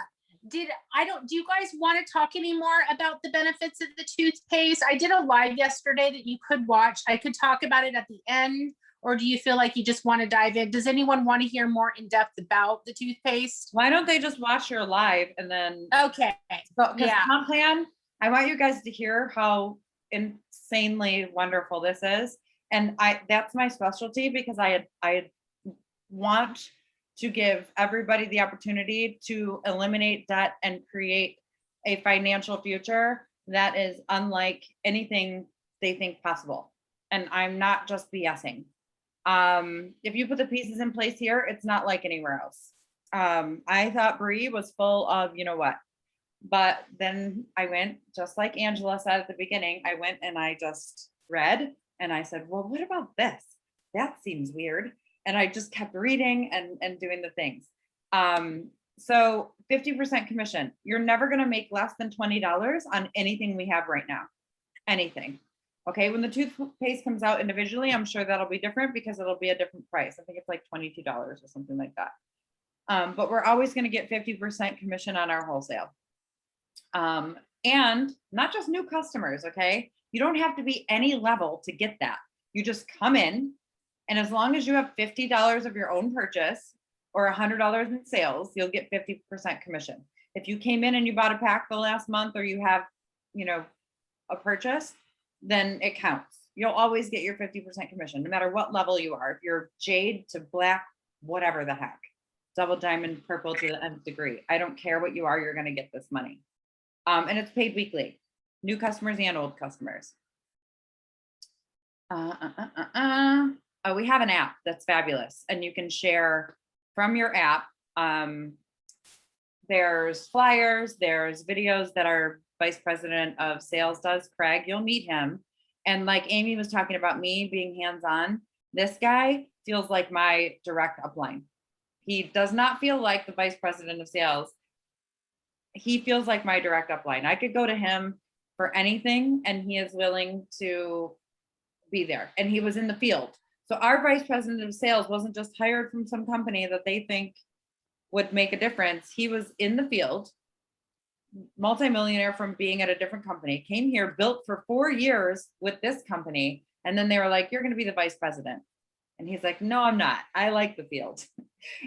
Do you guys want to talk anymore about the benefits of the toothpaste? I did a live yesterday that you could watch. I could talk about it at the end, or do you feel like you just want to dive in? Does anyone want to hear more in depth about the toothpaste? Why don't they just watch your live and then? Okay. So, yeah. Comp plan, I want you guys to hear how insanely wonderful this is. And that's my specialty because I want to give everybody the opportunity to eliminate debt and create a financial future that is unlike anything they think possible. And I'm not just BSing. If you put the pieces in place here, it's not like anywhere else. I thought Bree was full of, you know what, But then I went, just like Angela said at the beginning, I went and I just read and I said, well, what about this? That seems weird. And I just kept reading and doing the things. So 50% commission. You're never going to make less than $20 on anything we have right now. Anything. Okay. When the toothpaste comes out individually, I'm sure that'll be different because it'll be a different price. I think it's like $22 or something like that. But we're always going to get 50% commission on our wholesale. And not just new customers. Okay. You don't have to be any level to get that. You just come in, and as long as you have $50 of your own purchase or $100 in sales, you'll get 50% commission. If you came in and you bought a pack the last month, or you have, a purchase, then it counts. You'll always get your 50% commission, no matter what level you are. If you're jade to black, whatever the heck, double diamond, purple to the nth degree. I don't care what you are, you're going to get this money. And it's paid weekly, new customers and old customers. Oh, we have an app that's fabulous, and you can share from your app. There's flyers, there's videos that our vice president of sales does, Craig. You'll meet him. And like Amy was talking about me being hands-on, this guy feels like my direct upline. He does not feel like the vice president of sales. He feels like my direct upline. I could go to him for anything, and he is willing to be there. And he was in the field. So our vice president of sales wasn't just hired from some company that they think would make a difference. He was in the field, multimillionaire from being at a different company, came here, built for 4 years with this company. And then they were like, you're going to be the vice president. And he's like, no, I'm not. I like the field.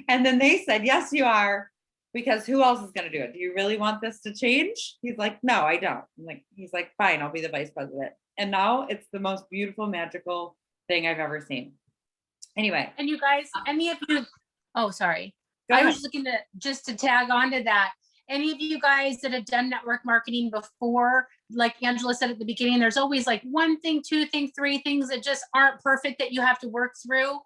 And then they said, yes, you are. Because who else is going to do it? Do you really want this to change? He's like, no, I don't. He's like, fine, I'll be the vice president. And now it's the most beautiful, magical thing I've ever seen. Anyway. And you guys, any of you, oh, sorry. Go ahead. I was looking to tag on to that. Any of you guys that have done network marketing before, like Angela said at the beginning, there's always like one thing, two things, three things that just aren't perfect that you have to work through.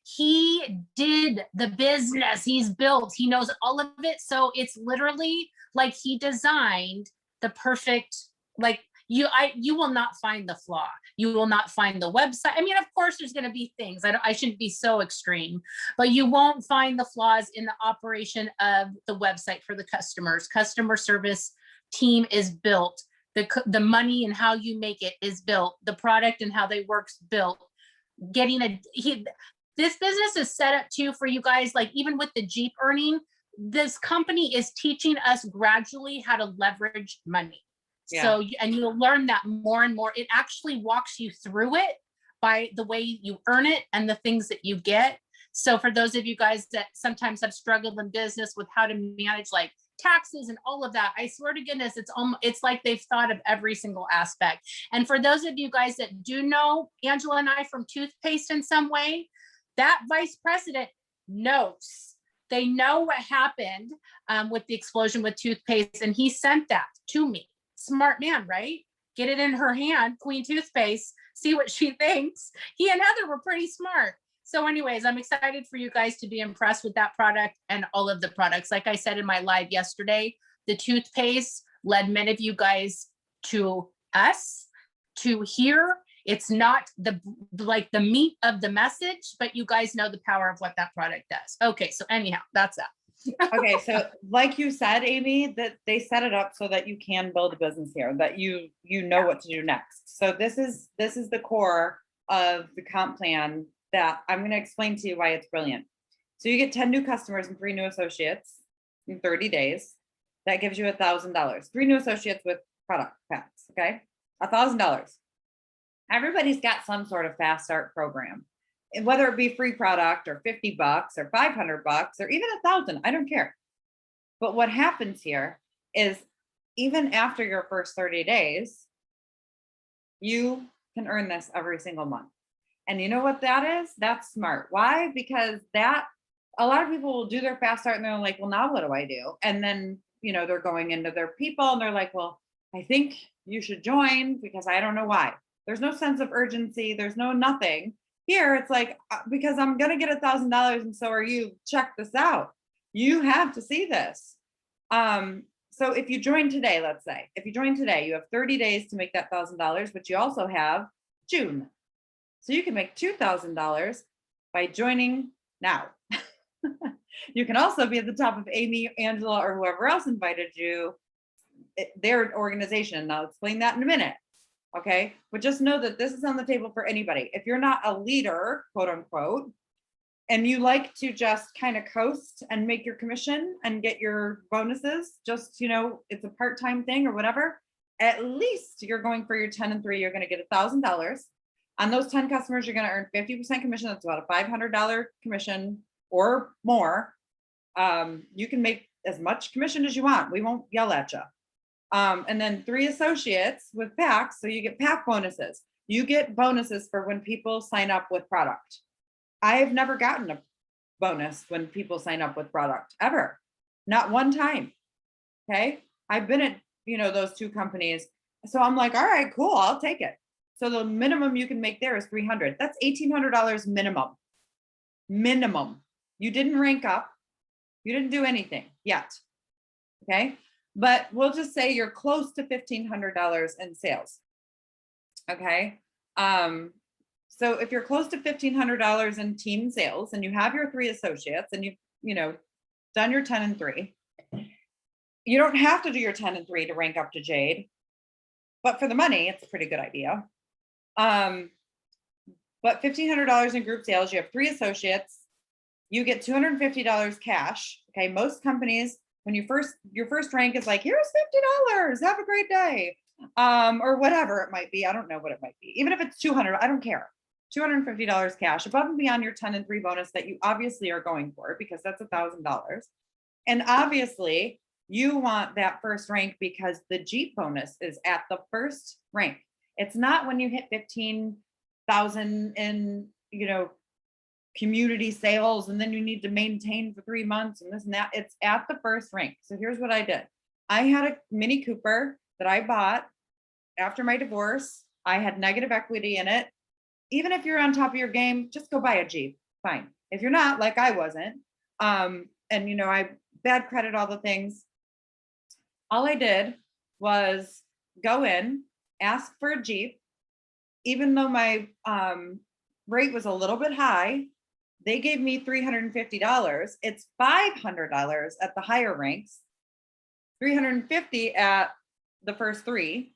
He did the business, he's built, he knows all of it. So it's literally like he designed the perfect, like you will not find the flaw. You will not find the website. I mean, of course there's going to be things, I shouldn't be so extreme, but you won't find the flaws in the operation of the website for the customers. Customer service team is built. The money and how you make it is built. The product and how they work's built. This business is set up too for you guys, like even with the Jeep earning, this company is teaching us gradually how to leverage money. Yeah. So, and you'll learn that more and more. It actually walks you through it by the way you earn it and the things that you get. So for those of you guys that sometimes have struggled in business with how to manage like taxes and all of that, I swear to goodness, it's like they've thought of every single aspect. And for those of you guys that do know Angela and I from toothpaste in some way, that vice president knows. They know what happened with the explosion with toothpaste, and he sent that to me. Smart man, right? Get it in her hand, Queen Toothpaste, see what she thinks. He and Heather were pretty smart. So anyways, I'm excited for you guys to be impressed with that product and all of the products. Like I said in my live yesterday, the toothpaste led many of you guys to us, to here. It's not the meat of the message, but you guys know the power of what that product does. Okay, so anyhow, that's that. Okay, so like you said, Amy, that they set it up so that you can build a business here, that you know what to do next. So this is the core of the comp plan that I'm going to explain to you why it's brilliant. So you get 10 new customers and 3 new associates in 30 days. That gives you $1,000. 3 new associates with product packs. Okay, $1,000. Everybody's got some sort of fast start program, and whether it be free product or $50 or $500 or even $1,000, I don't care. But what happens here is even after your first 30 days, you can earn this every single month. And you know what that is? That's smart. Why? Because a lot of people will do their fast start and they're like, well, now what do I do? And then, they're going into their people and they're like, well, I think you should join because I don't know why. There's no sense of urgency. There's no nothing. Here, it's like, because I'm going to get $1,000 and so are you. Check this out. You have to see this. So if you join today, let's say, if you join today, you have 30 days to make that $1,000, but you also have June. So you can make $2,000 by joining now. You can also be at the top of Amy, Angela, or whoever else invited you, their organization. I'll explain that in a minute. Okay. But just know that this is on the table for anybody. If you're not a leader, quote unquote, and you like to just kind of coast and make your commission and get your bonuses, just, it's a part-time thing or whatever, at least you're going for your 10 and 3, you're going to get $1,000. On those 10 customers, you're going to earn 50% commission. That's about a $500 commission or more. You can make as much commission as you want. We won't yell at you. And then 3 associates with packs. So you get pack bonuses. You get bonuses for when people sign up with product. I have never gotten a bonus when people sign up with product ever. Not one time. Okay. I've been at, those 2 companies. So I'm like, all right, cool. I'll take it. So the minimum you can make there is $300. That's $1,800 minimum. Minimum. You didn't rank up. You didn't do anything yet. Okay. But we'll just say you're close to $1,500 in sales. Okay. So if you're close to $1,500 in team sales and you have your 3 associates and you've, done your 10 and 3, you don't have to do your 10 and 3 to rank up to Jade, but for the money, it's a pretty good idea. But $1,500 in group sales, you have 3 associates, you get $250 cash. Okay. Most companies, when your first rank is like, here's $50, have a great day. Or whatever it might be. I don't know what it might be. Even if it's $200, I don't care. $250 cash above and beyond your 10 and 3 bonus that you obviously are going for, because that's $1,000. And obviously you want that first rank because the Jeep bonus is at the first rank. It's not when you hit 15,000 in, community sales and then you need to maintain for 3 months and this and that. It's at the first rank. So here's what I did. I had a Mini Cooper that I bought after my divorce. I had negative equity in it. Even if you're on top of your game, just go buy a Jeep. Fine. If you're not, like I wasn't, and I bad credit, all the things. All I did was go in, ask for a Jeep. Even though my rate was a little bit high, they gave me $350. It's $500 at the higher ranks, $350 at the first 3.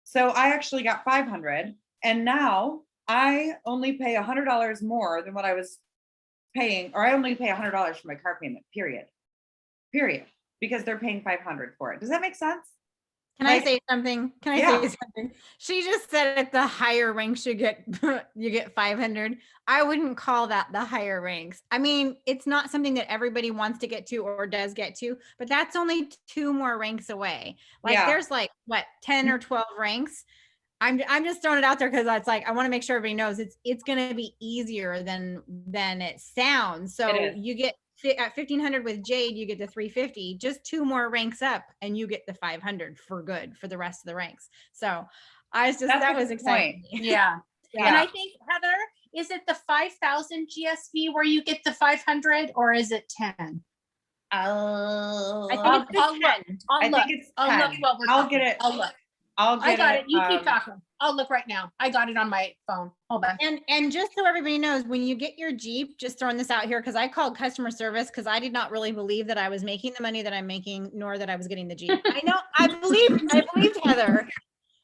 So I actually got $500. And now I only pay $100 more than what I was paying, or I only pay $100 for my car payment, period. Because they're paying $500 for it. Does that make sense? Can I say something? Say something? She just said at the higher ranks you get you get 500. I wouldn't call that the higher ranks. I mean, it's not something that everybody wants to get to or does get to, but that's only 2 more ranks away. Like there's like what 10 or 12 ranks. I'm just throwing it out there because it's like I want to make sure everybody knows it's going to be easier than it sounds. So you get at 1,500 with Jade, you get the 350, just 2 more ranks up and you get the 500 for good for the rest of the ranks. So that was exciting. Yeah. And I think, Heather, is it the 5,000 GSV where you get the 500 or is it 10? I think it's 10. I'll get it. I got it. You keep talking. I'll look right now. I got it on my phone. Hold on. And just so everybody knows, when you get your Jeep, just throwing this out here, because I called customer service because I did not really believe that I was making the money that I'm making, nor that I was getting the Jeep. I know I believed Heather,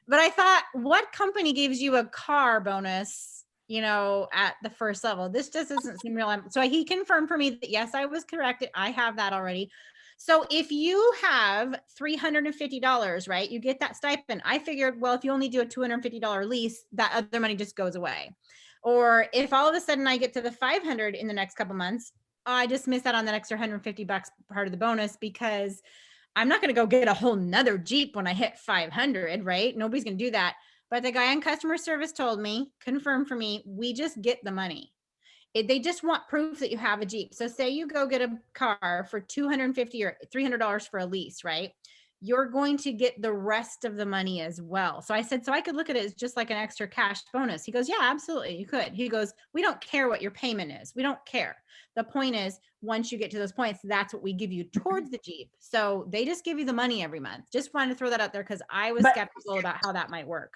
but I thought, what company gives you a car bonus, at the first level? This just doesn't seem real. So he confirmed for me that yes, I was correct. I have that already. So if you have $350, right, you get that stipend. I figured, well, if you only do a $250 lease, that other money just goes away. Or if all of a sudden I get to the 500 in the next couple months, I just miss out on that extra $150 part of the bonus, because I'm not going to go get a whole nother Jeep when I hit 500, right? Nobody's going to do that. But the guy on customer service told me, confirmed for me, we just get the money. They just want proof that you have a Jeep. So say you go get a car for $250 or $300 for a lease, right? you're going to get the rest of the money as well. So I said, so I could look at it as just like an extra cash bonus. He goes, yeah, absolutely, you could. He goes, we don't care what your payment is. We don't care. The point is, once you get to those points, that's what we give you towards the Jeep. So they just give you the money every month. Just wanted to throw that out there because I was skeptical about how that might work.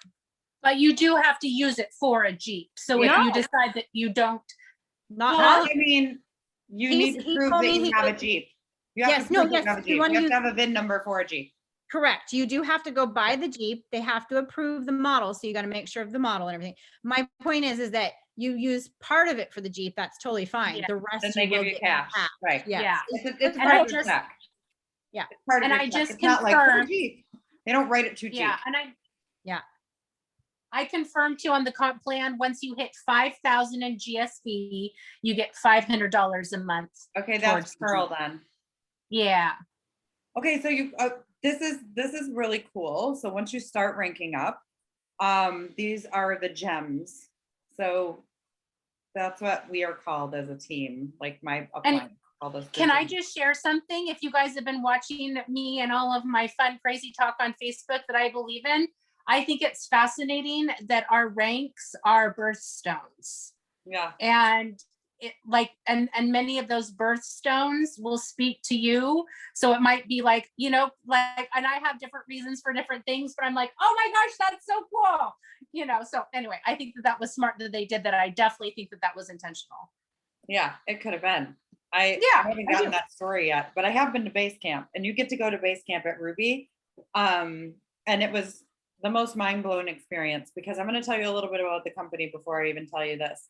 But you do have to use it for a Jeep. So if you decide that you don't, Not well, all. I mean, you need to prove that you have a Jeep. You have to prove you have a Jeep. You have to have a VIN number for a Jeep. Correct. You do have to go buy the Jeep. They have to approve the model. So you got to make sure of the model and everything. My point is that you use part of it for the Jeep. That's totally fine. Yeah. The rest Then they give you cash. Right. Yes. Yeah. It's part of your check. Yeah. It's part of And your I check. just It's not like for confirmed- Jeep. They don't write it to Jeep. yeah, and Yeah. I confirmed too on the comp plan, once you hit 5,000 in GSV, you get $500 a month. Okay, towards that's the Pearl Jeep. then. Yeah. Okay, so you this is really cool. So once you start ranking up, these are the gems. So that's what we are called as a team. Like my upline called us. Can I just share something? If you guys have been watching me and all of my fun, crazy talk on Facebook that I believe in, I think it's fascinating that our ranks are birthstones. Yeah. And it like, and many of those birthstones will speak to you. So it might be like, you know, like, and I have different reasons for different things, but I'm like, oh my gosh, that's so cool. You know, so anyway, I think that was smart that they did that. I definitely think that was intentional. Yeah, it could have been. I haven't I gotten do. that story yet, but I have been to base camp, and you get to go to base camp at Ruby. And it was the most mind-blowing experience, because I'm going to tell you a little bit about the company before I even tell you this.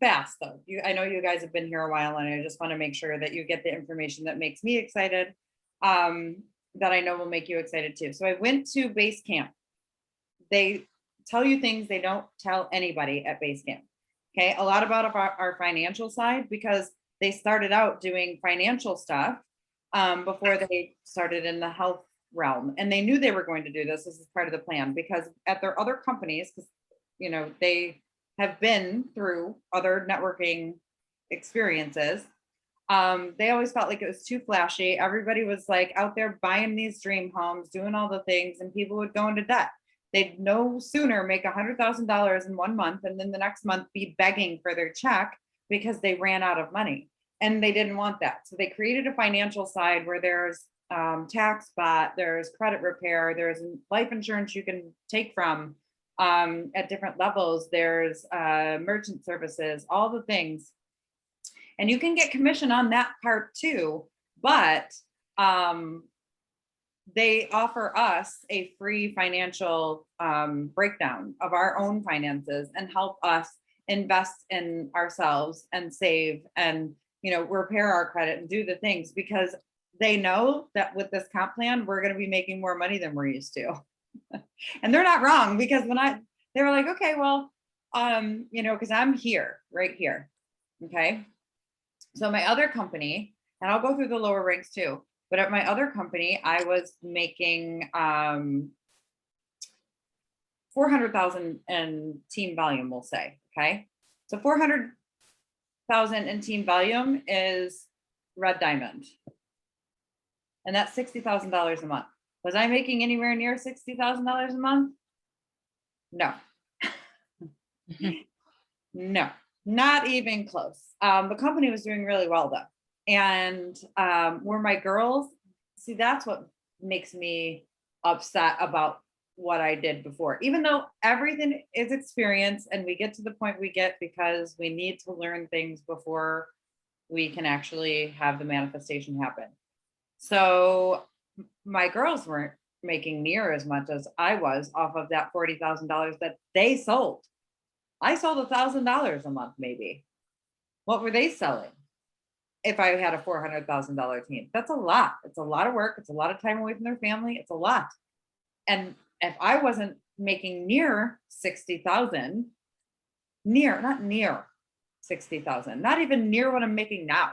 Fast though. I know you guys have been here a while, and I just want to make sure that you get the information that makes me excited, that I know will make you excited too. So I went to base camp. They tell you things they don't tell anybody at base camp. Okay, a lot about our financial side, because they started out doing financial stuff before they started in the health realm, and they knew they were going to do this. This is part of the plan, because at their other companies, because you know they have been through other networking experiences, they always felt like it was too flashy. Everybody was like out there buying these dream homes, doing all the things, and people would go into debt. They'd no sooner make $100,000 in 1 month and then the next month be begging for their check because they ran out of money, and they didn't want that. So they created a financial side where there's tax bot, there's credit repair, there's life insurance you can take from at different levels, there's merchant services, all the things. And you can get commission on that part too, but they offer us a free financial breakdown of our own finances and help us invest in ourselves and save and, you know, repair our credit and do the things, because they know that with this comp plan, we're going to be making more money than we're used to. And they're not wrong, because they were like, okay, well, you know, because I'm here, right here. Okay. So my other company, and I'll go through the lower ranks too, but at my other company, I was making 400,000 in team volume, we'll say. Okay. So 400,000 in team volume is red diamond. And that's $60,000 a month. Was I making anywhere near $60,000 a month? No. No, not even close. The company was doing really well though. And were my girls, see, that's what makes me upset about what I did before, even though everything is experience and we get to the point we get because we need to learn things before we can actually have the manifestation happen. So my girls weren't making near as much as I was off of that $40,000 that they sold. I sold $1,000 a month, maybe. What were they selling? If I had a $400,000 team, that's a lot. It's a lot of work. It's a lot of time away from their family. It's a lot. And if I wasn't making near 60,000, not near 60,000, not even near what I'm making now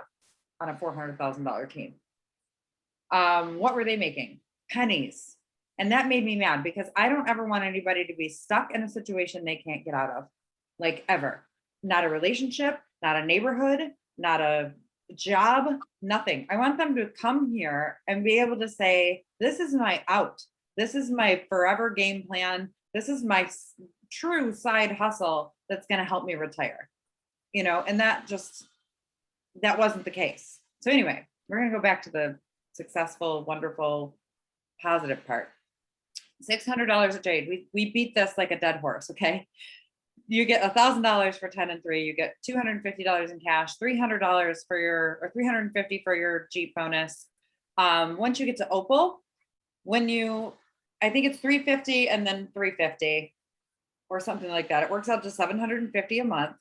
on a $400,000 team. What were they making? Pennies. And that made me mad, because I don't ever want anybody to be stuck in a situation they can't get out of, like ever. Not a relationship, not a neighborhood, not a job, nothing. I want them to come here and be able to say, this is my out. This is my forever game plan. This is my true side hustle that's going to help me retire. You know, and that wasn't the case. So anyway, we're going to go back to the successful, wonderful, positive part. $600 a trade. We beat this like a dead horse. Okay. You get $1,000 for 10 and 3. You get $250 in cash, $300 or $350 for your Jeep bonus. Once you get to Opal, I think it's $350 and then $350 or something like that. It works out to $750 a month.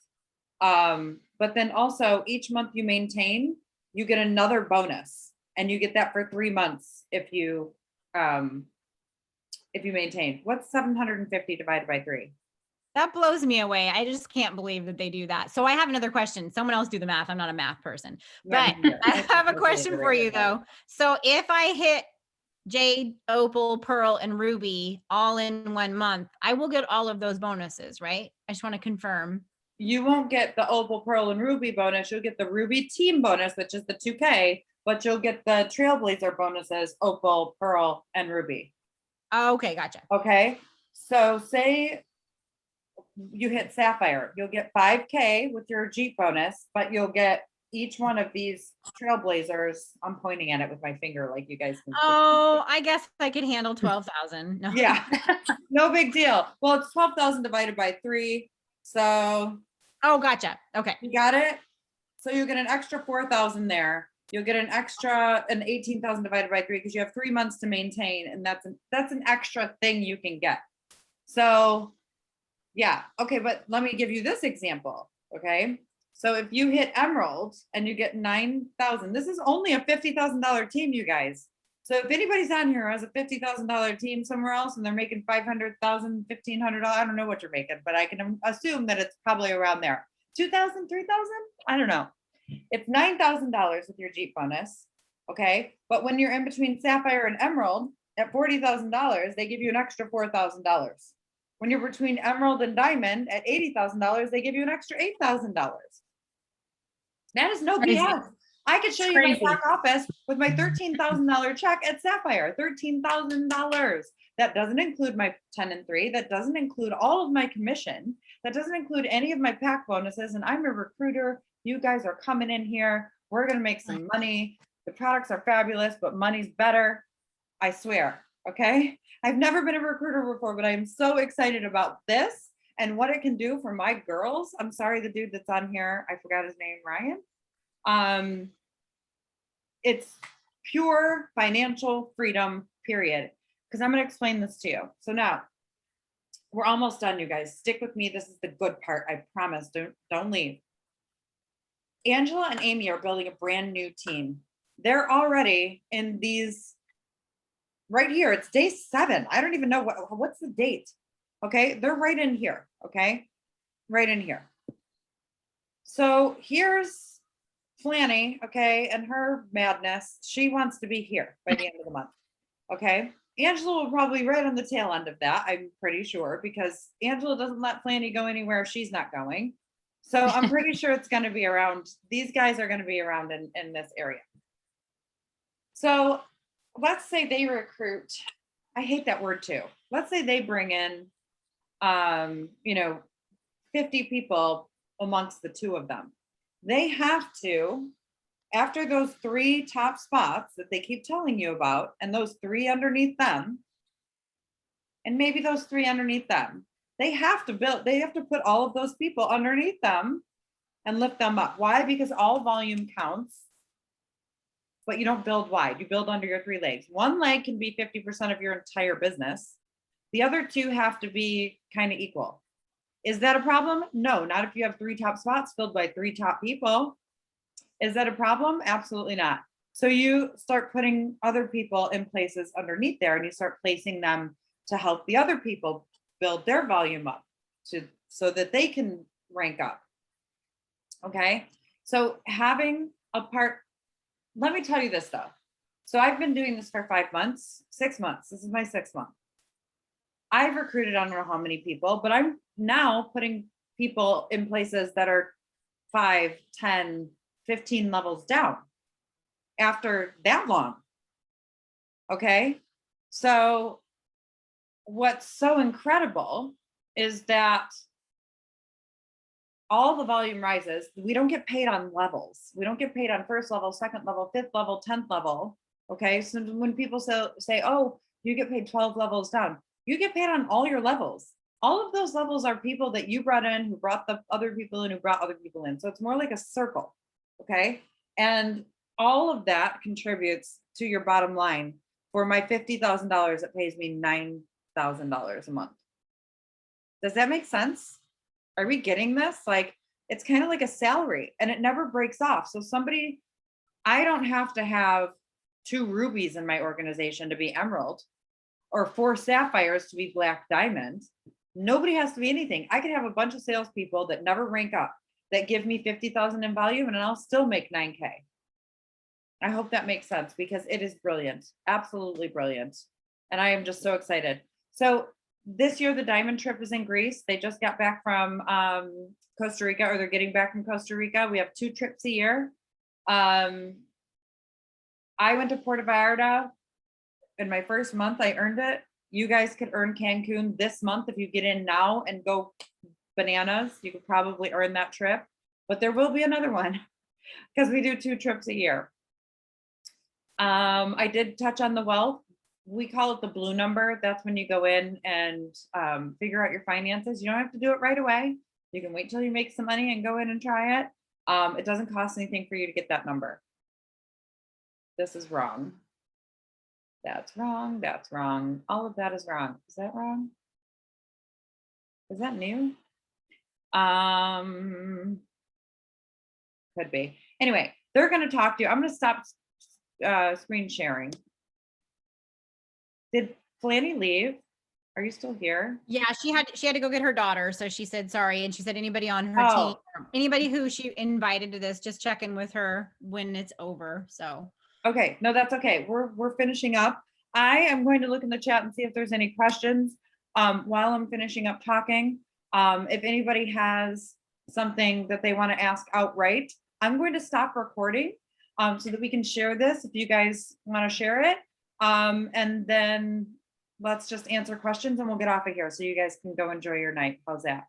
But then also each month you maintain, you get another bonus, and you get that for 3 months if you maintain. What's 750 divided by 3? That blows me away. I just can't believe that they do that. So I have another question. Someone else do the math. I'm not a math person, but I have a question for you though. So if I hit Jade, Opal, Pearl, and Ruby all in 1 month, I will get all of those bonuses, right? I just want to confirm. You won't get the Opal, Pearl, and Ruby bonus. You'll get the Ruby team bonus, which is the 2K, but you'll get the Trailblazer bonuses, Opal, Pearl, and Ruby. Okay, gotcha. Okay. So say you hit Sapphire, you'll get 5K with your Jeep bonus, but you'll get each one of these Trailblazers. I'm pointing at it with my finger like you guys can see. Oh, I guess I could handle 12,000. No. Yeah, no big deal. Well, it's 12,000 divided by 3. So. Oh, gotcha. Okay. You got it? So you get an extra 4,000 there. You'll get an 18,000 divided by 3 because you have 3 months to maintain, and that's an extra thing you can get. So yeah, okay, but let me give you this example. Okay, so if you hit Emerald and you get 9,000, this is only a $50,000 team, you guys. So if anybody's on here who has a $50,000 team somewhere else and they're making $500,000, $1,500, I don't know what you're making, but I can assume that it's probably around there. 2,000, 3,000? I don't know. It's $9,000 with your Jeep bonus. Okay. But when you're in between Sapphire and Emerald at $40,000, they give you an extra $4,000. When you're between Emerald and Diamond at $80,000, they give you an extra $8,000. That is no BS. I could show you my back office with my $13,000 check at Sapphire, $13,000. That doesn't include my 10 and 3. That doesn't include all of my commission. That doesn't include any of my pack bonuses. And I'm a recruiter. You guys are coming in here. We're going to make some money. The products are fabulous, but money's better. I swear. Okay. I've never been a recruiter before, but I'm so excited about this and what it can do for my girls. I'm sorry, the dude that's on here, I forgot his name, Ryan. It's pure financial freedom, period. Because I'm going to explain this to you. So now we're almost done, you guys. Stick with me. This is the good part. I promise. Don't leave. Angela and Amy are building a brand new team. They're already in these right here. It's day 7. I don't even know what's the date. Okay. They're right in here. Okay. Right in here. So here's Flani, okay, and her madness. She wants to be here by the end of the month. Okay. Angela will probably right on the tail end of that, I'm pretty sure, because Angela doesn't let Flani go anywhere she's not going. So I'm pretty sure it's going to be around, these guys are going to be around in this area. So let's say they recruit, I hate that word too. Let's say they bring in, 50 people amongst the 2 of them. They have to, after those 3 top spots that they keep telling you about, and those 3 underneath them, and maybe those 3 underneath them, they have to put all of those people underneath them and lift them up. Why? Because all volume counts, but you don't build wide. You build under your 3 legs. 1 leg can be 50% of your entire business. The other 2 have to be kind of equal. Is that a problem? No, not if you have 3 top spots filled by 3 top people. Is that a problem? Absolutely not. So you start putting other people in places underneath there, and you start placing them to help the other people build their volume up so that they can rank up. Okay. So having a part, let me tell you this though. So I've been doing this for 5 months, 6 months. This is my 6th month. I've recruited, I don't know how many people, but I'm now putting people in places that are 5, 10, 15 levels down after that long. Okay. So what's so incredible is that all the volume rises. We don't get paid on levels. We don't get paid on first level, second level, fifth level, 10th level. Okay. So when people say, oh, you get paid 12 levels down, you get paid on all your levels. All of those levels are people that you brought in, who brought the other people in, who brought other people in. So it's more like a circle. Okay. And all of that contributes to your bottom line. For my $50,000, it pays me $9,000 a month. Does that make sense? Are we getting this? Like, it's kind of like a salary and it never breaks off. So I don't have to have 2 rubies in my organization to be emerald, or 4 sapphires to be black diamond. Nobody has to be anything. I could have a bunch of salespeople that never rank up, that give me 50,000 in volume, and I'll still make 9K. I hope that makes sense, because it is brilliant, absolutely brilliant. And I am just so excited. So this year, the diamond trip is in Greece. They just got back from Costa Rica, or they're getting back from Costa Rica. We have 2 trips a year. I went to Puerto Vallarta in my first month. I earned it. You guys could earn Cancun this month if you get in now and go bananas. You could probably earn that trip, but there will be another one because we do 2 trips a year. I did touch on the wealth. We call it the blue number. That's when you go in and figure out your finances. You don't have to do it right away. You can wait till you make some money and go in and try it. It doesn't cost anything for you to get that number. This is wrong. That's wrong. That's wrong. All of that is wrong. Is that wrong? Is that new? Could be. Anyway, they're going to talk to you. I'm going to stop screen sharing. Did Flani leave? Are you still here? Yeah, she had to go get her daughter, so she said sorry, and she said anybody on her team, anybody who she invited to this, just check in with her when it's over. So okay, no, that's okay. We're finishing up. I am going to look in the chat and see if there's any questions while I'm finishing up talking. If anybody has something that they want to ask outright, I'm going to stop recording so that we can share this if you guys want to share it. And then let's just answer questions and we'll get off of here so you guys can go enjoy your night. How's that?